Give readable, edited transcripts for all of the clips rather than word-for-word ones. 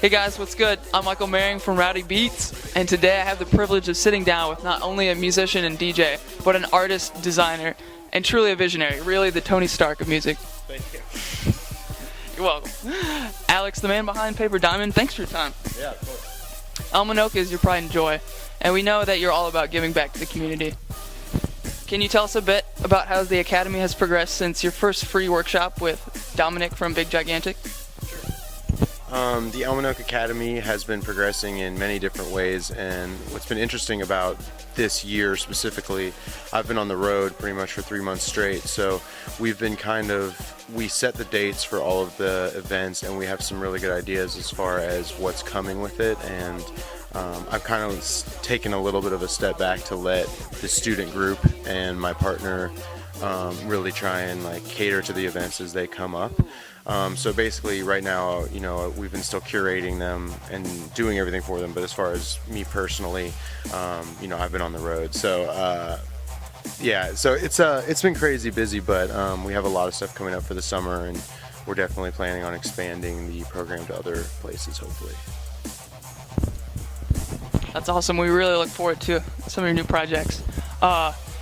Hey guys, what's good? I'm Michael Maring from Rowdy Beats, and today I have the privilege of sitting down with not only a musician and DJ, but an artist, designer, and truly a visionary, really the Tony Stark of music. Thank you. You're welcome. Alex, the man behind Paper Diamond, thanks for your time. Yeah, of course. Elm and Oak is your pride and joy, and we know that you're all about giving back to the community. Can you tell us a bit about how the Academy has progressed since your first free workshop with Dominic from Big Gigantic? The Elm and Oak Academy has been progressing in many different ways, and what's been interesting about this year specifically, I've been on the road pretty much for 3 months straight, so we've been we set the dates for all of the events, and we have some really good ideas as far as what's coming with it, and I've kind of taken a little bit of a step back to let the student group and my partner really try and cater to the events as they come up. So basically right now, we've been still curating them and doing everything for them, but as far as me personally, I've been on the road. So so it's been crazy busy, but we have a lot of stuff coming up for the summer, and we're definitely planning on expanding the program to other places, hopefully. That's awesome. We really look forward to some of your new projects.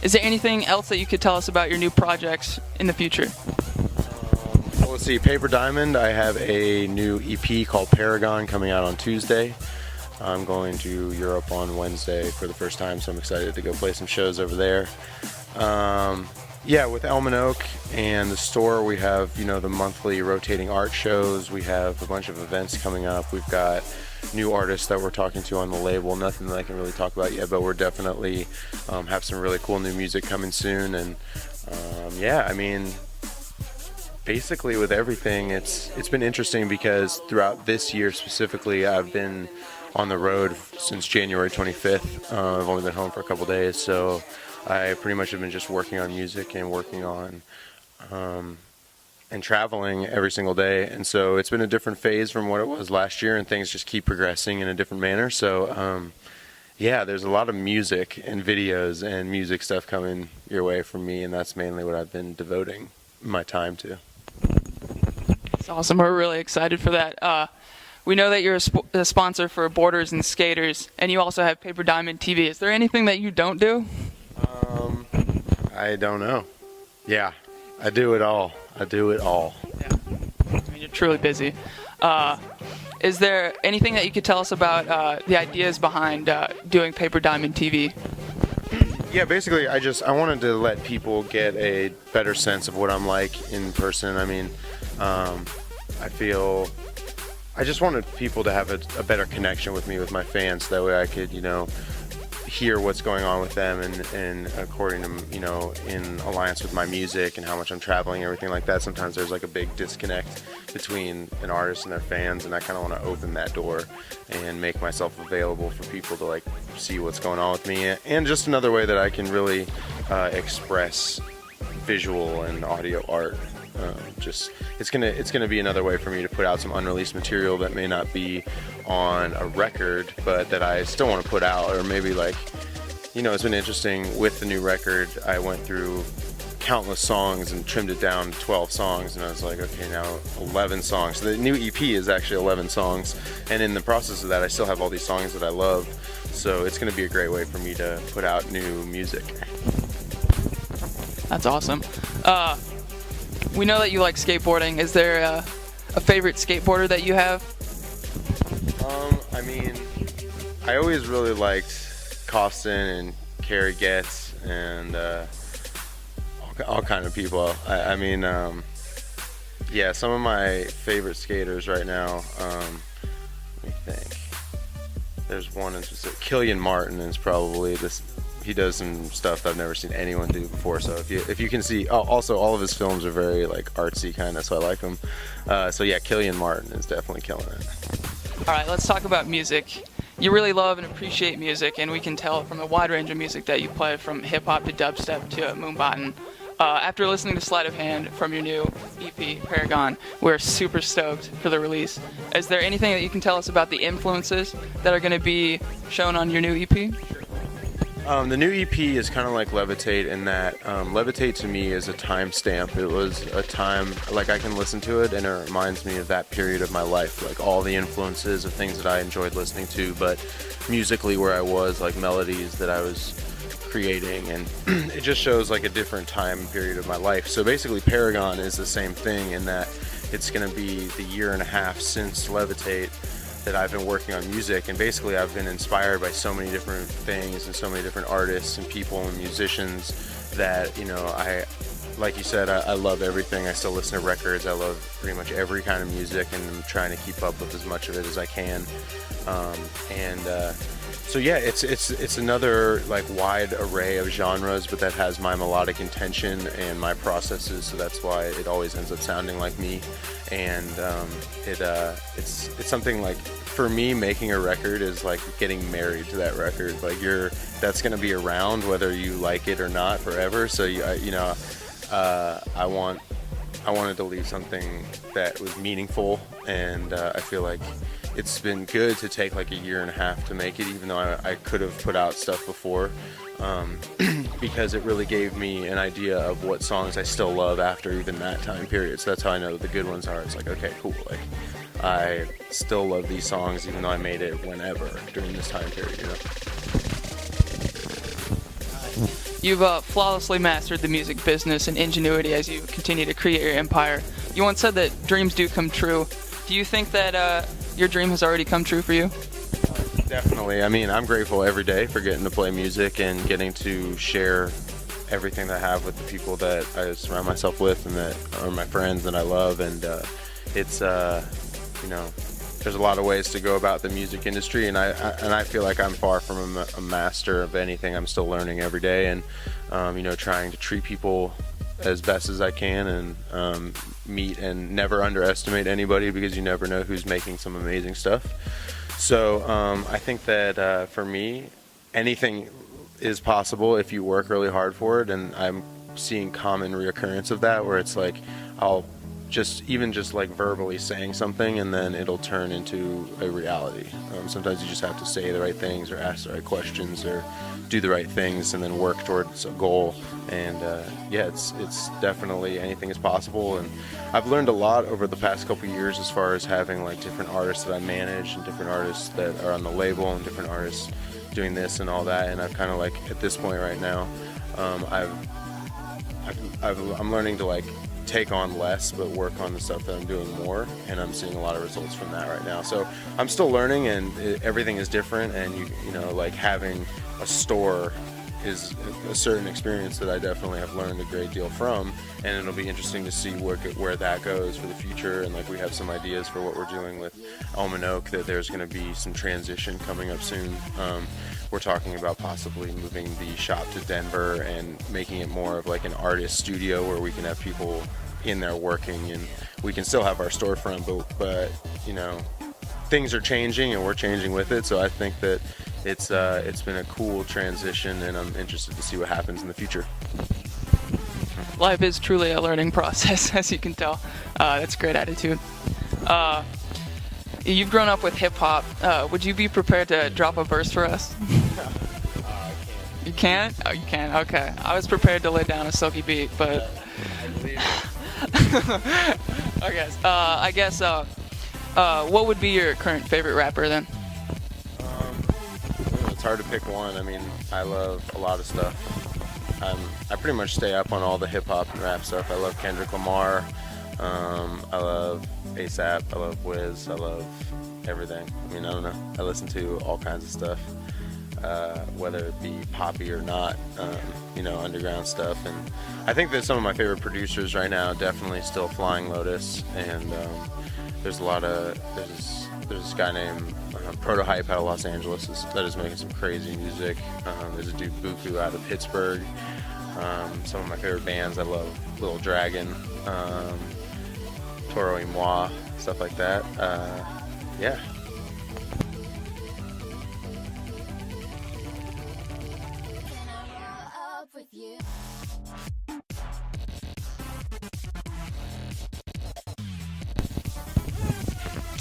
Is there anything else that you could tell us about your new projects in the future? Well, let's see. Paper Diamond, I have a new EP called Paragon coming out on Tuesday. I'm going to Europe on Wednesday for the first time, so I'm excited to go play some shows over there. With Elm and Oak and the store, we have, the monthly rotating art shows. We have a bunch of events coming up. We've got new artists that we're talking to on the label. Nothing that I can really talk about yet, but we're definitely have some really cool new music coming soon. And basically with everything, it's been interesting because throughout this year specifically, I've been on the road since January 25th. I've only been home for a couple days, so I pretty much have been just working on music and working on and traveling every single day. And so it's been a different phase from what it was last year, and things just keep progressing in a different manner. So there's a lot of music and videos and music stuff coming your way from me, and that's mainly what I've been devoting my time to. It's awesome. We're really excited for that. We know that you're a sponsor for Boarders and Skaters, and you also have Paper Diamond TV. Is there anything that you don't do? I don't know. Yeah, I do it all. Yeah. You're truly busy. Is there anything that you could tell us about the ideas behind doing Paper Diamond TV? Yeah, basically, I wanted to let people get a better sense of what I'm like in person. I mean, I just wanted people to have a better connection with me, with my fans. That way I could, hear what's going on with them and according to, in alliance with my music and how much I'm traveling, everything like that. Sometimes there's a big disconnect between an artist and their fans, and I kind of want to open that door and make myself available for people to see what's going on with me, and just another way that I can really express visual and audio art. It's gonna be another way for me to put out some unreleased material that may not be on a record, but that I still want to put out. Or maybe it's been interesting with the new record. I went through countless songs and trimmed it down to 12 songs, and I was like, okay, now 11 songs. So the new EP is actually 11 songs, and in the process of that, I still have all these songs that I love. So it's gonna be a great way for me to put out new music. That's awesome. We know that you like skateboarding. Is there a favorite skateboarder that you have? I always really liked Costin and Carrie Getz and all kind of people. Some of my favorite skaters right now. Let me think. There's one in specific. Killian Martin is probably this. He does some stuff that I've never seen anyone do before. So if you can see, also all of his films are very artsy kind of, so I like them. Killian Martin is definitely killing it. All right, let's talk about music. You really love and appreciate music, and we can tell from the wide range of music that you play, from hip-hop to dubstep to moonbottom. After listening to Sleight of Hand from your new EP, Paragon, we're super stoked for the release. Is there anything that you can tell us about the influences that are going to be shown on your new EP? The new EP is kind of like Levitate in that Levitate to me is a timestamp. It was a time, like I can listen to it and it reminds me of that period of my life, like all the influences of things that I enjoyed listening to, but musically where I was, like melodies that I was creating, and it just shows like a different time period of my life. So basically Paragon is the same thing in that it's going to be the year and a half since Levitate that I've been working on music, and basically I've been inspired by so many different things and so many different artists and people and musicians that, you know, like you said, I love everything. I still listen to records. I love pretty much every kind of music, and I'm trying to keep up with as much of it as I can. So yeah, it's another like wide array of genres, but that has my melodic intention and my processes. So that's why it always ends up sounding like me. And it's something like, for me, making a record is like getting married to that record. Like that's gonna be around whether you like it or not forever. So I wanted to leave something that was meaningful, and I feel like it's been good to take like a year and a half to make it, even though I could have put out stuff before, because it really gave me an idea of what songs I still love after even that time period. So that's how I know the good ones are. It's like, okay, cool, like I still love these songs even though I made it whenever during this time period, you know. You've flawlessly mastered the music business and ingenuity as you continue to create your empire. You once said that dreams do come true. Do you think that your dream has already come true for you? Definitely. I mean, I'm grateful every day for getting to play music and getting to share everything that I have with the people that I surround myself with and that are my friends that I love. And it's, you know, there's a lot of ways to go about the music industry, and I feel like I'm far from a master of anything. I'm still learning every day, and you know, trying to treat people as best as I can, and meet and never underestimate anybody, because you never know who's making some amazing stuff. So I think that for me, anything is possible if you work really hard for it, and I'm seeing common reoccurrence of that, where it's like I'll just like verbally saying something and then it'll turn into a reality. Sometimes you just have to say the right things or ask the right questions or do the right things and then work towards a goal. And yeah, it's definitely anything is possible. And I've learned a lot over the past couple of years as far as having like different artists that I manage and different artists that are on the label and different artists doing this and all that. And I've kind of like, at this point right now, I'm learning to like take on less but work on the stuff that I'm doing more, and I'm seeing a lot of results from that right now. So I'm still learning, and everything is different, and you know, like having a store is a certain experience that I definitely have learned a great deal from, and it'll be interesting to see where that goes for the future. And like we have some ideas for what we're doing with Elm and Oak, that there's going to be some transition coming up soon. We're talking about possibly moving the shop to Denver and making it more of like an artist studio where we can have people in there working, and we can still have our storefront, but you know, things are changing and we're changing with it. So I think that it's been a cool transition, and I'm interested to see what happens in the future. Life is truly a learning process, as you can tell. That's a great attitude. You've grown up with hip-hop. Would you be prepared to drop a verse for us? You can't? Oh, you can't. Okay. I was prepared to lay down a silky beat, but... Okay. I guess, what would be your current favorite rapper, then? It's hard to pick one. I mean, I love a lot of stuff. I pretty much stay up on all the hip-hop and rap stuff. I love Kendrick Lamar. I love ASAP. I love Wiz. I love everything. I mean, I don't know. I listen to all kinds of stuff, whether it be poppy or not, you know, underground stuff. And I think that some of my favorite producers right now definitely still Flying Lotus. And there's this guy named Prototype out of Los Angeles that is making some crazy music. There's a dude Buku out of Pittsburgh. Some of my favorite bands, I love Little Dragon, Toro y Moi, stuff like that. Yeah.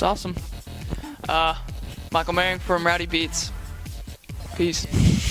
It's awesome. Michael Maring from Rowdy Beats. Peace.